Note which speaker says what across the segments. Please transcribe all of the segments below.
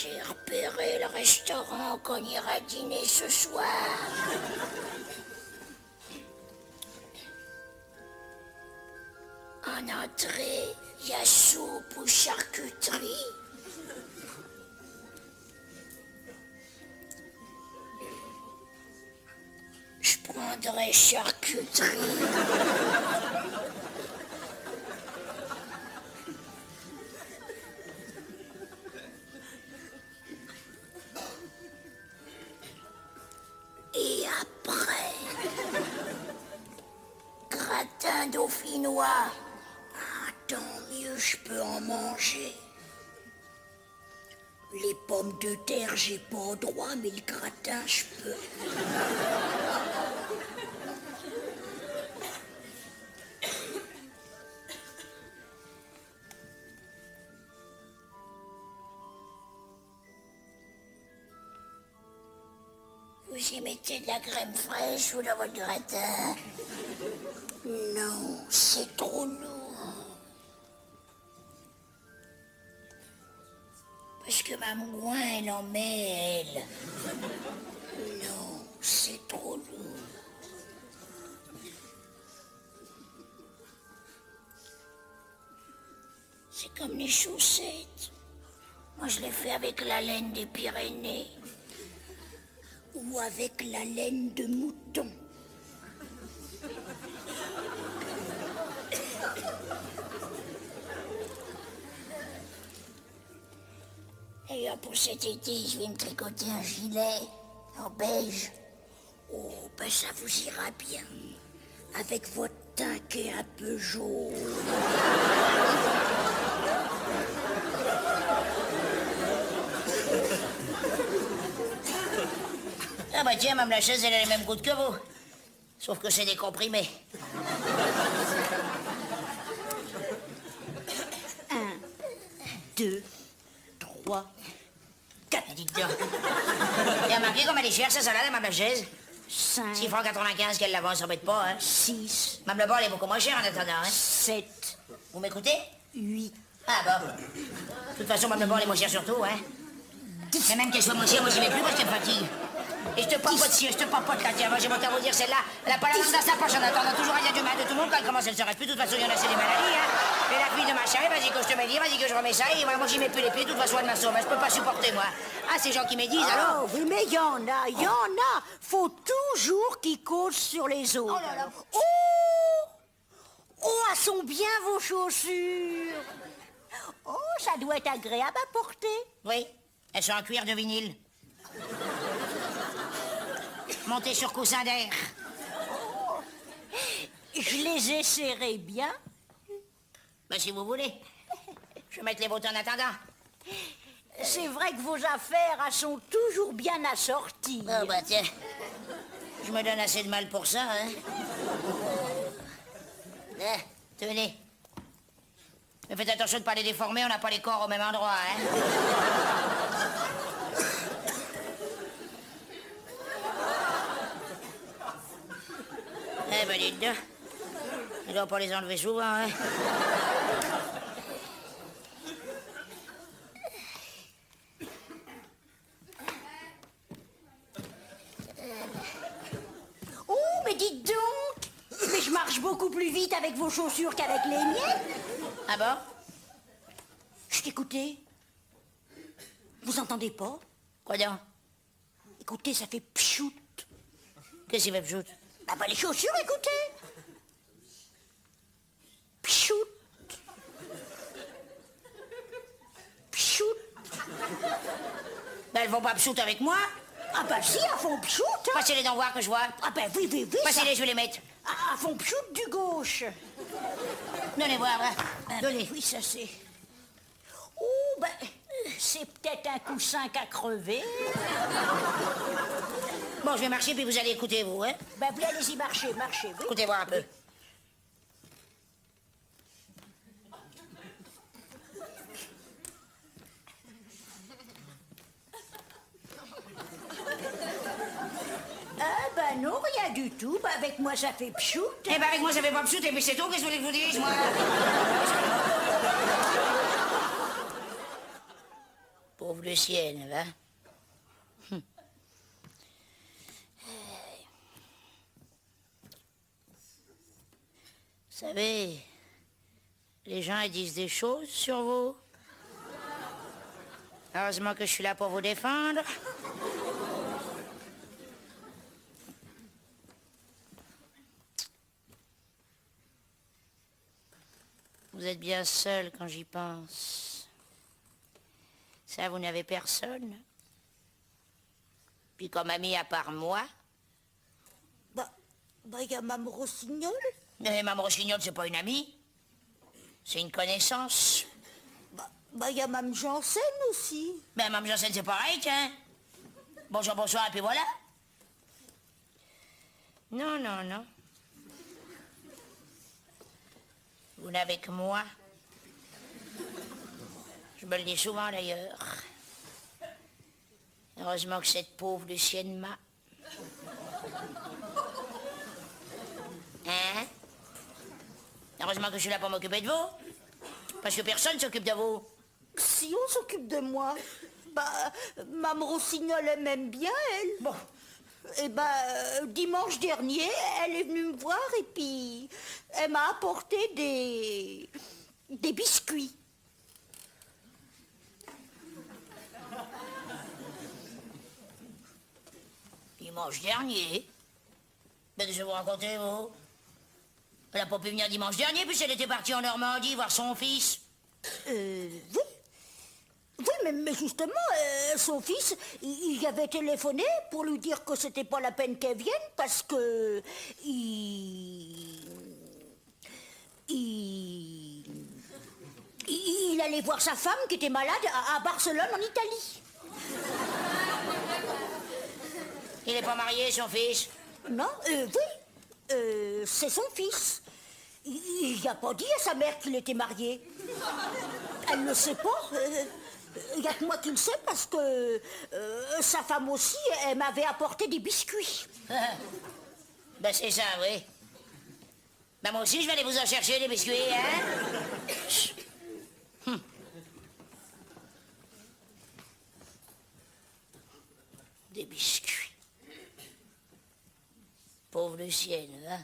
Speaker 1: J'ai repéré le restaurant qu'on ira dîner ce soir. En entrée, il y a soupe ou charcuterie. Je prendrai charcuterie. Et après, gratin dauphinois. Ah, tant mieux, je peux en manger. Les pommes de terre, j'ai pas le droit, mais le gratin, je peux. Vous y mettez de la crème fraîche ou dans votre gratin? Non, c'est trop lourd. Parce que ma mouin, elle en met, elle. Non, c'est trop lourd. C'est comme les chaussettes. Moi, je les fais avec la laine des Pyrénées. Ou avec la laine de mouton. Et pour cet été, je vais me tricoter un gilet en beige. Oh, ben ça vous ira bien. Avec votre teint qui est un peu jaune. Ah bah tiens, Mme la chaise, elle a les mêmes gouttes que vous. Sauf que c'est des comprimés.
Speaker 2: 1, 2, 3, 4.
Speaker 1: Dites donc. Et remarquez comme elle est chère, sa salade, Mme la chaise.
Speaker 2: 5,
Speaker 1: 6 francs 95 qu'elle la vend, ça s'embête pas, hein.
Speaker 2: 6,
Speaker 1: Mme le bord, elle est beaucoup moins chère en attendant, hein.
Speaker 2: 7,
Speaker 1: Vous m'écoutez?
Speaker 2: 8.
Speaker 1: Ah bon. De toute façon, Mme le bord, elle est moins chère surtout, hein. Mais même qu'elle soit moins chère, moi j'y vais plus parce qu'elle me fatigue. Et je te papote là, tiens, moi j'ai mon temps à vous dire, celle-là, elle a pas la langue dans sa poche en attendant toujours un du mal de tout le monde quand elle commence, elle se reste plus, de toute façon il y en a, c'est des maladies, hein. Et la fille de machin, vas-y que je te mets dire, vas-y que je remets ça, et moi j'y mets plus les pieds, de toute façon elle m'assomme, je peux pas supporter moi. Ah, ces gens qui me disent alors.
Speaker 2: Oh, oui, mais il y en a. Faut toujours qu'ils causent sur les autres.
Speaker 1: Oh là là.
Speaker 2: Oh, elles sont bien vos chaussures. Oh, ça doit être agréable à porter.
Speaker 1: Oui, elles sont en cuir de vinyle. Montées sur coussin d'air.
Speaker 2: Je les ai serrées bien.
Speaker 1: Ben si vous voulez. Je vais mettre les boutons en attendant.
Speaker 2: C'est vrai que vos affaires, elles sont toujours bien assorties.
Speaker 1: Oh bah tiens, je me donne assez de mal pour ça, hein. Tenez. Mais faites attention de ne pas les déformer, on n'a pas les corps au même endroit, hein. Eh ben dites donc, il doit pas les enlever souvent, hein.
Speaker 2: Oh, mais dites donc. Mais je marche beaucoup plus vite avec vos chaussures qu'avec les miennes.
Speaker 1: Ah bon?
Speaker 2: Chut, écoutez. Vous entendez pas?
Speaker 1: Quoi donc?
Speaker 2: Écoutez, ça fait pchout.
Speaker 1: Qu'est-ce qu'il fait, Pchout?
Speaker 2: Ah bah les chaussures, écoutez. Pchout. Pchout.
Speaker 1: Ben elles vont pas Pchout avec moi.
Speaker 2: Ah bah si, elles font pchout. Hein.
Speaker 1: Passez les dents voir que je vois.
Speaker 2: Ah bah oui, oui, oui.
Speaker 1: Passez-les, je vais les mettre.
Speaker 2: Ah, elles font pchout du gauche.
Speaker 1: Donnez voir, hein.
Speaker 2: Ah,
Speaker 1: Donnez.
Speaker 2: oui, ça c'est... Oh, ben, c'est peut-être un coussin qu'a crevé.
Speaker 1: Bon, je vais marcher, puis vous allez écouter, vous, hein.
Speaker 2: Ben, vous allez-y marcher, oui.
Speaker 1: Écoutez voir un peu.
Speaker 2: Ah, ben non, rien du tout. Ben, avec moi, ça fait pchout.
Speaker 1: Eh ben avec moi, ça fait pas Pchout, et puis c'est tout, qu'est-ce que vous voulez que je vous dise, moi? Pauvre Lucienne, va. Vous savez, les gens ils disent des choses sur vous. Heureusement que je suis là pour vous défendre. Vous êtes bien seul quand j'y pense. Ça, vous n'avez personne. Puis comme ami à part moi.
Speaker 2: Il y a Mme Rossignol.
Speaker 1: Mais Mme Rossignol, c'est pas une amie. C'est une connaissance.
Speaker 2: Il y a Mme Janssen aussi.
Speaker 1: Ben, Mme Janssen, c'est pareil, tiens. Bonjour, bonsoir, et puis voilà. Non, non, non. Vous n'avez que moi. Je me le dis souvent, d'ailleurs. Heureusement que cette pauvre Lucienne m'a. Hein? Heureusement que je suis là pour m'occuper de vous. Parce que personne ne s'occupe de vous.
Speaker 2: Si on s'occupe de moi, Mme Rossignol, elle m'aime bien, elle.
Speaker 1: Bon.
Speaker 2: Et dimanche dernier, elle est venue me voir et puis elle m'a apporté des biscuits.
Speaker 1: Dimanche dernier? Mais qu'est-ce que vous racontez, vous? Elle n'a pas pu venir dimanche dernier, puisqu'elle était partie en Normandie voir son fils.
Speaker 2: Oui. Oui, mais justement, son fils, il avait téléphoné pour lui dire que c'était pas la peine qu'elle vienne parce que il allait voir sa femme qui était malade à Barcelone, en Italie.
Speaker 1: Il n'est pas marié, son fils?
Speaker 2: Non, oui, c'est son fils. Il n'a pas dit à sa mère qu'il était marié. Elle ne sait pas. Il n'y a que moi qui le sais parce que sa femme aussi, elle m'avait apporté des biscuits.
Speaker 1: Ben c'est ça, oui. Ben moi aussi, je vais aller vous en chercher des biscuits, hein? Des biscuits. Pauvre Lucienne, hein?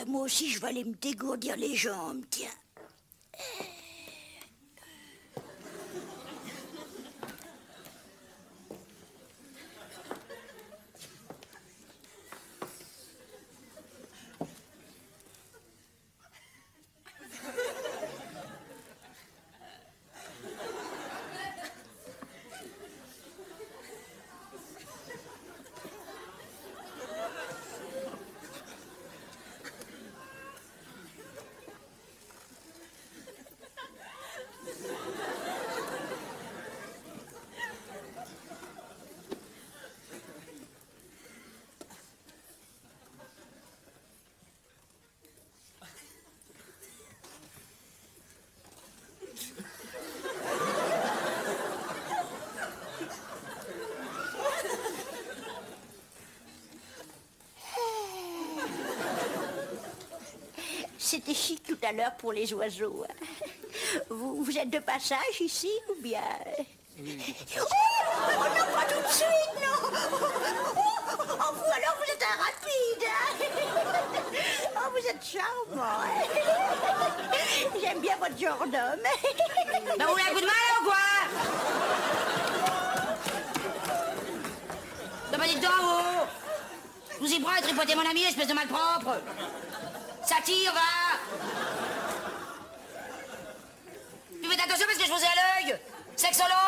Speaker 2: Moi aussi, je vais aller me dégourdir les jambes, tiens. C'était chic tout à l'heure pour les oiseaux. Vous êtes de passage ici ou bien... Oui, oh non, pas tout de suite, non. Vous alors, vous êtes un rapide. Oh, vous êtes charmant. J'aime bien votre genre d'homme.
Speaker 1: Ben vous voulez un coup de main ou quoi? Ben pas dites donc, vous. Je vous y prends à tripoter mon ami, espèce de malpropre. Ça tire, va. Puis faites attention parce que je vous ai à l'œil. Sexologue.